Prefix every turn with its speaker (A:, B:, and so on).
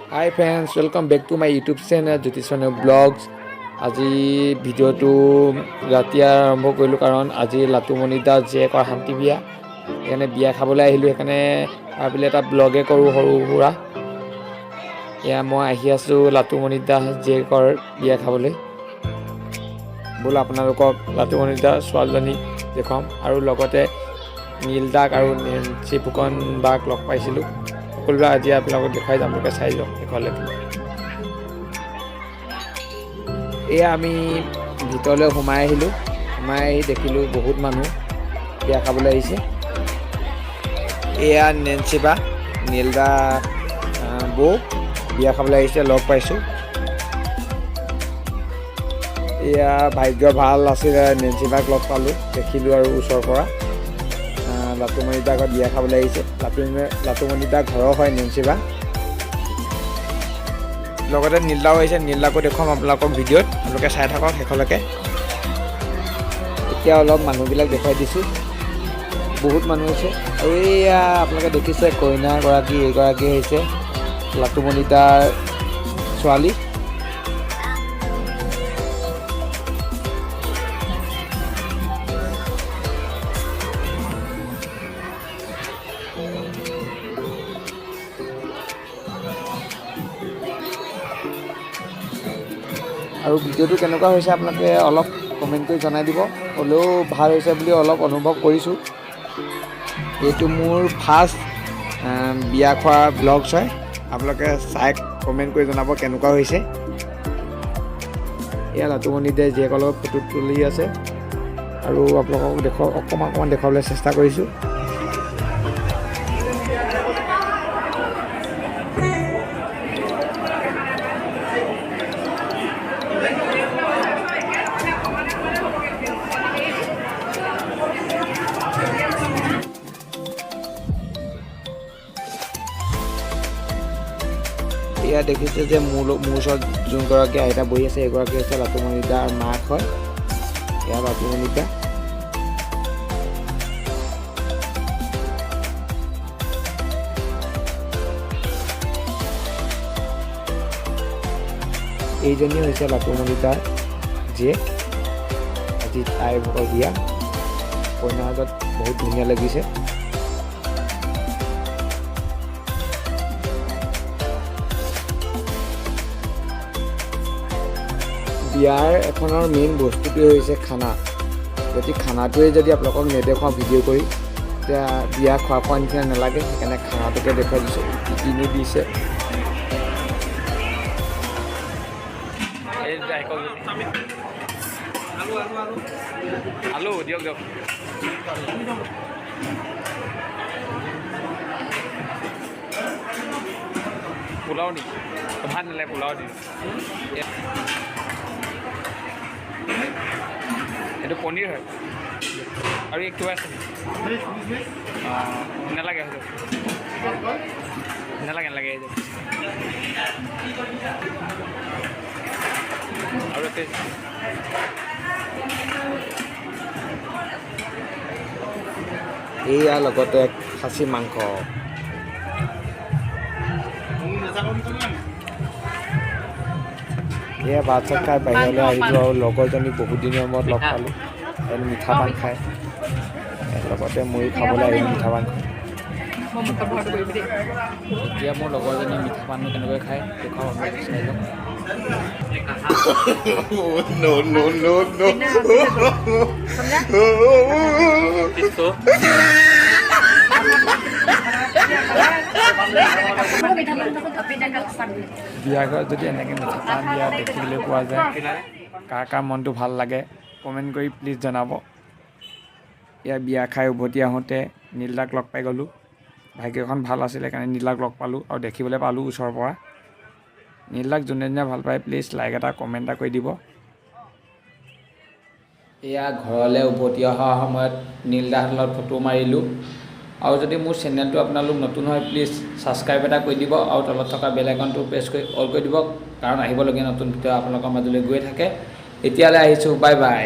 A: Hi friends, welcome back to my YouTube channel Jyotisone Vlogs. আজি ভিডিওটো ৰাতি আৰম্ভ কৰিলোঁ কাৰণ আজি লাটুমণি দা জীয়েকৰ শান্তি বিয়া সেইকাৰণে বিয়া খাবলৈ আহিলোঁ সেইকাৰণে ভাবিলে এটা ব্লগে কৰোঁ সৰু সুৰা এয়া মই আহি আছোঁ লাটুমণি দা জীয়েকৰ বিয়া খাবলৈ ব'ল আপোনালোকক লাটুমণি দা ছোৱালীজনী দেখুৱাম আৰু লগতে নীল দাক আৰু নেন্সি ফুকন বাক লগ পাইছিলোঁ সকলোবিলাক আজি আপোনালোকক দেখুৱাই যাম লোকে চাই যাওক শেষলৈকে এয়া আমি ভিতৰলৈ সোমাই আহিলোঁ সোমাই আহি দেখিলোঁ বহুত মানুহ বিয়া খাবলৈ আহিছে এয়া নেন্সি বা নীল দা বৌ বিয়া খাবলৈ আহিছে লগ পাইছোঁ এয়া ভাগ্য ভাল আছিলে নেন্সি বাক লগ পালোঁ দেখিলোঁ আৰু ওচৰৰ পৰা লাটুমণি দা ঘৰত বিয়া খাবলৈ আহিছে লাটুমণি দা ঘৰৰ হয় নেন্সি বা লগতে নীলদাও আহিছে নীলদাকো দেখুৱাম আপোনালোকক ভিডিঅ'ত আপোনালোকে চাই থাকক শেষলৈকে এতিয়া অলপ মানুহবিলাক দেখুৱাই দিছোঁ বহুত মানুহ হৈছে আৰু এয়া আপোনালোকে দেখিছে কইনাগৰাকী এইগৰাকী হৈছে লাটুমণি দাৰ ছোৱালী আৰু ভিডিঅ'টো কেনেকুৱা হৈছে আপোনালোকে অলপ কমেণ্ট কৰি জনাই দিব হ'লেও ভাল হৈছে বুলি অলপ অনুভৱ কৰিছোঁ এইটো মোৰ ফাৰ্ষ্ট বিয়া খোৱা ব্লগছ হয় আপোনালোকে চাই কমেণ্ট কৰি জনাব কেনেকুৱা হৈছে এয়া লাটুমণি দাই জীয়েকৰ লগত ফটো তুলি আছে আৰু আপোনালোকক অকণমান দেখুৱাবলৈ চেষ্টা কৰিছোঁ এয়া দেখিছে যে মোৰ ওচৰত যোনগৰাকী আইতা বহি আছে এগৰাকী হৈছে লাটুমণি দাৰ মাক হয় এয়া লাটুমণি দা এইজনী হৈছে লাটুমণি দাৰ জীয়েক আজি তাইৰ ঘৰ বিয়া কইনাৰ হাতত বহুত ধুনীয়া লাগিছে বিয়াৰ এখনৰ মেইন বস্তুটোৱে হৈছে খানা যদি খানাটোৱে যদি আপোনালোকক নেদেখুৱাওঁ ভিডিঅ' কৰি তেতিয়া বিয়া খোৱা নিচিনা নালাগে সেইকাৰণে খানাটোকে দেখুৱাই দিছোঁ কি কিনো দিছে আলু দিয়ক দিয়ক পোলাও নেকি ভাত নালাগে পোলাও দি এইটো পনীৰ হয় আৰু এক কিবা আছে নালাগে নালাগে নালাগে আৰু এয়া লগতে খাচী মাংস এয়া ভাত চাত খাই বাহিৰলৈ আহিলোঁ আৰু লগৰজনী বহুত দিনৰ মূৰত লগ পালোঁ আৰু মিঠা পান খাই লগতে ময়ো খাবলৈ আহিলোঁ মিঠা পান এতিয়া মোৰ লগৰজনী মিঠা পানটো কেনেকৈ খায় দেখুৱাম আপোনালোকে চাই লওক বিয়া ঘৰত যদি এনেকৈ মিঠা পান দিয়া দেখিবলৈ পোৱা যায় কাৰ কাৰ মনটো ভাল লাগে কমেণ্ট কৰি প্লিজ জনাব ইয়াৰ বিয়া খাই উভতি আহোঁতে নীলদাক লগ পাই গ'লোঁ ভাগ্যখন ভাল আছিলে কাৰণে নীলদাক লগ পালোঁ আৰু দেখিবলৈ পালোঁ ওচৰৰ পৰা নীলদাক যোনে যোনে ভাল পায় প্লিজ লাইক এটা কমেণ্ট এটা কৰি দিব এয়া ঘৰলৈ উভতি অহাৰ সময়ত নীলদাহঁতৰ লগত ফটো মাৰিলোঁ আৰু যদি মোৰ চেনেলটো আপোনালোক নতুন হয় প্লিজ ছাবস্ক্ৰাইব এটা কৰি দিব আৰু তলত থকা বেল আইকনটো প্ৰেছ কৰি অল কৰি দিব কাৰণ আহিবলগীয়া নতুন ভিডিঅ' আপোনালোকৰ মাজলৈ গৈ থাকে এতিয়ালৈ আহিছোঁ বাই বাই